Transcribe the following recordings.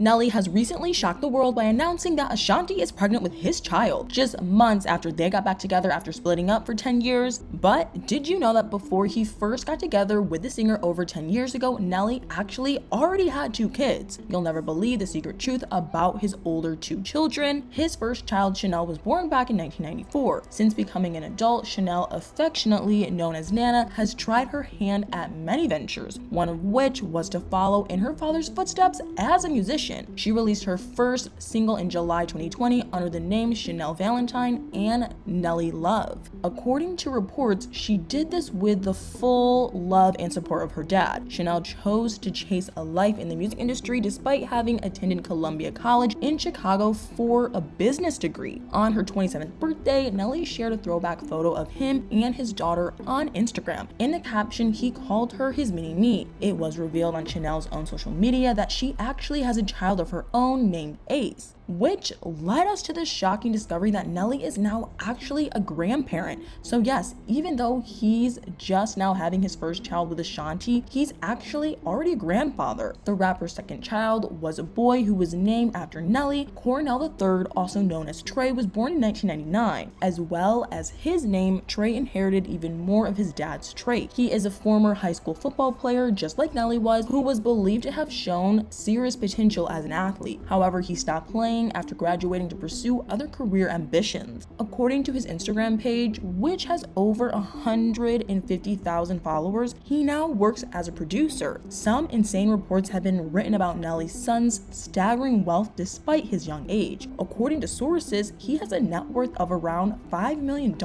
Nelly has recently shocked the world by announcing that Ashanti is pregnant with his child, just months after they got back together after splitting up for 10 years. But did you know that before he first got together with the singer over 10 years ago, Nelly actually already had 2 kids? You'll never believe the secret truth about his older 2 children. His first child, Chanel, was born back in 1994. Since becoming an adult, Chanel, affectionately known as Nana, has tried her hand at many ventures, one of which was to follow in her father's footsteps as a musician. She released her first single in July 2020 under the name Chanel Valentine and Nelly Love. According to reports, she did this with the full love and support of her dad. Chanel chose to chase a life in the music industry despite having attended Columbia College in Chicago for a business degree. On her 27th birthday, Nelly shared a throwback photo of him and his daughter on Instagram. In the caption, he called her his mini-me. It was revealed on Chanel's own social media that she actually has a child of her own named Ace, which led us to the shocking discovery that Nelly is now actually a grandparent. So yes, even though he's just now having his first child with Ashanti, he's actually already a grandfather. The rapper's second child was a boy who was named after Nelly. Cornell III, also known as Trey, was born in 1999. As well as his name, Trey inherited even more of his dad's trait. He is a former high school football player, just like Nelly was, who was believed to have shown serious potential as an athlete. However, he stopped playing after graduating to pursue other career ambitions. According to his Instagram page, which has over 150,000 followers, he now works as a producer. Some insane reports have been written about Nelly's son's staggering wealth despite his young age. According to sources, he has a net worth of around $5 million.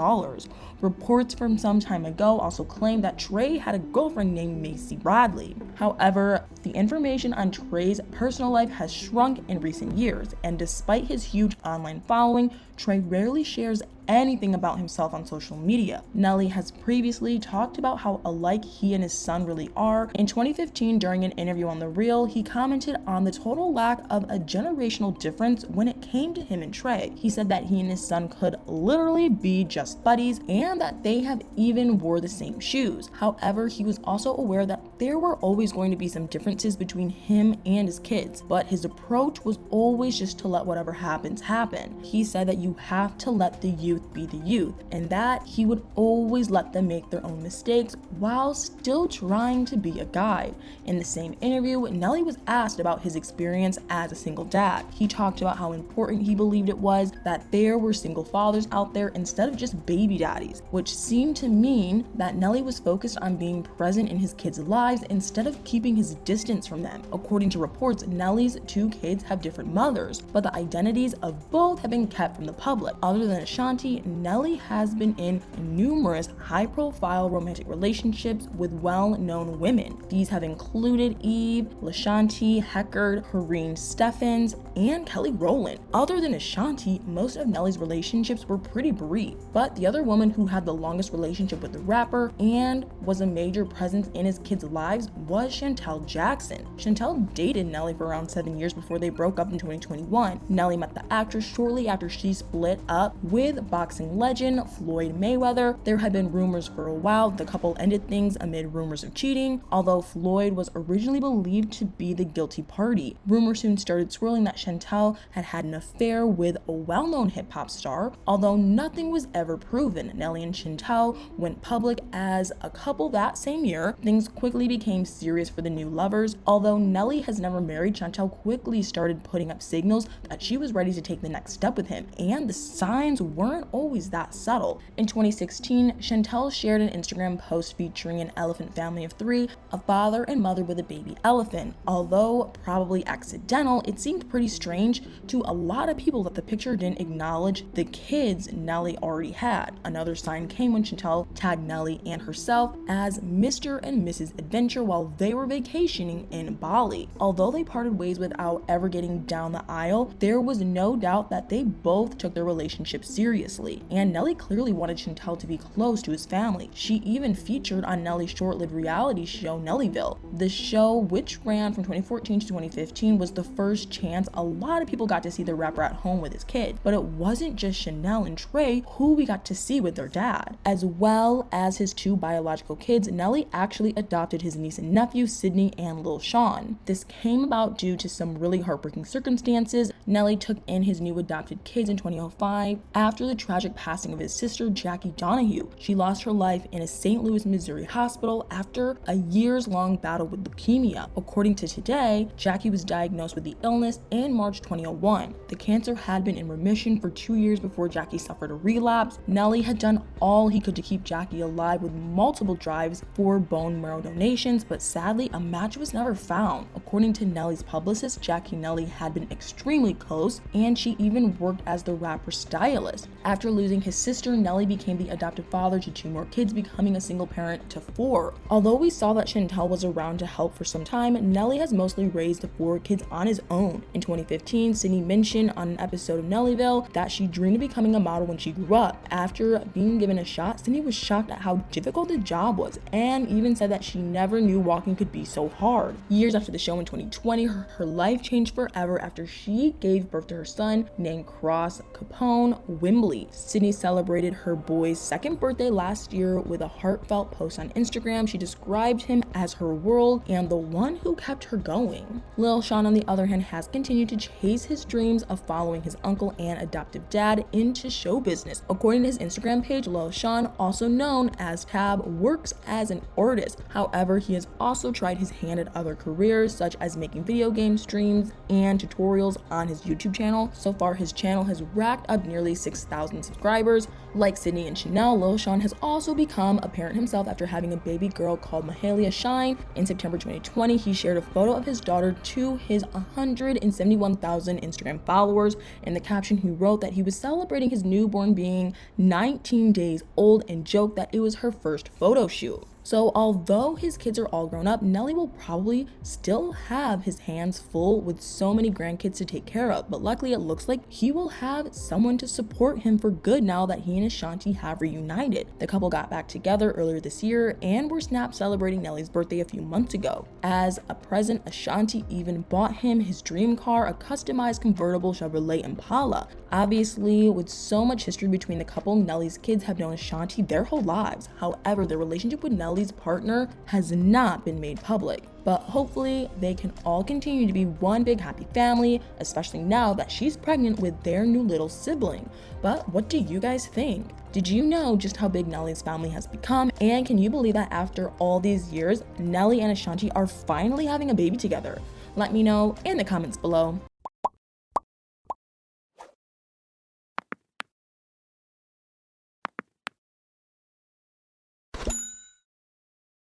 Reports from some time ago also claim that Trey had a girlfriend named Macy Bradley. However, the information on Trey's personal life has shrunk in recent years, and despite his huge online following, Trey rarely shares anything about himself on social media. Nelly has previously talked about how alike he and his son really are. In 2015, during an interview on The Real, he commented on the total lack of a generational difference when it came to him and Trey. He said that he and his son could literally be just buddies and that they have even wore the same shoes. However, he was also aware that there were always going to be some differences between him and his kids, but his approach was always just to let whatever happens happen. He said that you have to let the youth be the youth, and that he would always let them make their own mistakes while still trying to be a guide. In the same interview, Nelly was asked about his experience as a single dad. He talked about how important he believed it was that there were single fathers out there instead of just baby daddies, which seemed to mean that Nelly was focused on being present in his kids' lives instead of keeping his distance from them. According to reports, Nelly's 2 kids have different mothers, but the identities of both have been kept from the public. Other than Ashanti, Nelly has been in numerous high-profile romantic relationships with well-known women. These have included Eve, LaShanti, Heckard, Hareen Steffens, and Kelly Rowland. Other than Ashanti, most of Nelly's relationships were pretty brief, but the other woman who had the longest relationship with the rapper and was a major presence in his kids' lives was Chantel Jackson. Chantel dated Nelly for around 7 years before they broke up in 2021. Nelly met the actress shortly after she split up with boxing legend Floyd Mayweather. There had been rumors for a while the couple ended things amid rumors of cheating, although Floyd was originally believed to be the guilty party. Rumors soon started swirling that Chantel had had an affair with a well-known hip-hop star, although nothing was ever proven. Nelly and Chantel went public as a couple that same year. Things quickly became serious for the new lovers. Although Nelly has never married, Chantel quickly started putting up signals that she was ready to take the next step with him, and the signs weren't always that subtle. In 2016, Chantel shared an Instagram post featuring an elephant family of 3, a father and mother with a baby elephant. Although probably accidental, it seemed pretty strange to a lot of people that the picture didn't acknowledge the kids Nelly already had. Another sign came when Chantel tagged Nelly and herself as Mr. and Mrs. Adventure while they were vacationing in Bali. Although they parted ways without ever getting down the aisle, there was no doubt that they both took their relationship seriously. seriously, and Nelly clearly wanted Chantel to be close to his family. She even featured on Nelly's short-lived reality show Nellyville. The show, which ran from 2014 to 2015, was the first chance a lot of people got to see the rapper at home with his kid. But it wasn't just Chanel and Trey who we got to see with their dad. As well as his two biological kids, Nelly actually adopted his niece and nephew, Sydney and Lil Sean. This came about due to some really heartbreaking circumstances. Nelly took in his new adopted kids in 2005 after the tragic passing of his sister, Jackie Donahue. She lost her life in a St. Louis, Missouri hospital after a years-long battle with leukemia. According to Today, Jackie was diagnosed with the illness in March 2001. The cancer had been in remission for 2 years before Jackie suffered a relapse. Nelly had done all he could to keep Jackie alive with multiple drives for bone marrow donations, but sadly, a match was never found. According to Nelly's publicist, Jackie and Nelly had been extremely close, and she even worked as the rapper's stylist. After losing his sister, Nelly became the adoptive father to 2 more kids, becoming a single parent to 4. Although we saw that Chantel was around to help for some time, Nelly has mostly raised the 4 kids on his own. In 2015, Sydney mentioned on an episode of Nellyville that she dreamed of becoming a model when she grew up. After being given a shot, Sydney was shocked at how difficult the job was, and even said that she never knew walking could be so hard. Years after the show in 2020, her life changed forever after she gave birth to her son, named Cross Capone Wimbley. Sydney celebrated her boy's 2nd birthday last year with a heartfelt post on Instagram. She described him as her world and the one who kept her going. Lil Sean, on the other hand, has continued to chase his dreams of following his uncle and adoptive dad into show business. According to his Instagram page, Lil Sean, also known as Tab, works as an artist. However, he has also tried his hand at other careers, such as making video game streams and tutorials on his YouTube channel. So far, his channel has racked up nearly 6,000 subscribers. Like Sydney and Chanel, Lil Sean has also become a parent himself after having a baby girl called Mahalia Shine. In September 2020, he shared a photo of his daughter to his 171,000 Instagram followers. In the caption, he wrote that he was celebrating his newborn being 19 days old and joked that it was her first photo shoot. So although his kids are all grown up, Nelly will probably still have his hands full with so many grandkids to take care of, but luckily it looks like he will have someone to support him for good now that he and Ashanti have reunited. The couple got back together earlier this year and were snapped celebrating Nelly's birthday a few months ago. As a present, Ashanti even bought him his dream car, a customized convertible Chevrolet Impala. Obviously, with so much history between the couple, Nelly's kids have known Ashanti their whole lives. However, their relationship with Nelly's partner has not been made public. But hopefully they can all continue to be one big happy family, especially now that she's pregnant with their new little sibling. But what do you guys think? Did you know just how big Nelly's family has become? And can you believe that after all these years, Nelly and Ashanti are finally having a baby together? Let me know in the comments below.